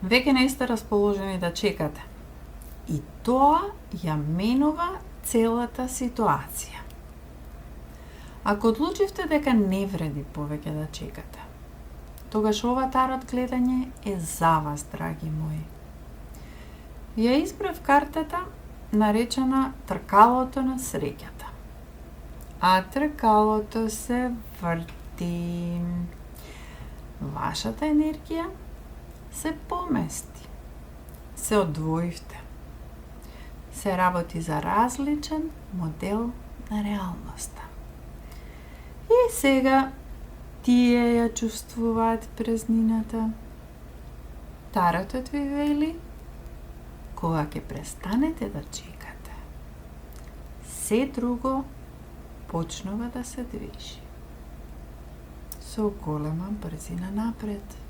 Веќе не сте расположени да чекате. И тоа ја менува целата ситуација. Ако одлучивте дека не вреди повеќе да чекате, тогаш ова тарот гледање е за вас, драги мои. Ја избрав картата наречена тркалото на среќата. А тркалото се врти. Вашата енергија се помести. Се одвоивте. Се работи за различен модел на реалноста. И сега тие ја чувствуваат празнината. Таротот ви вели, кога ќе престанете да чекате, се друго почнува да се движи со голема брзина напред.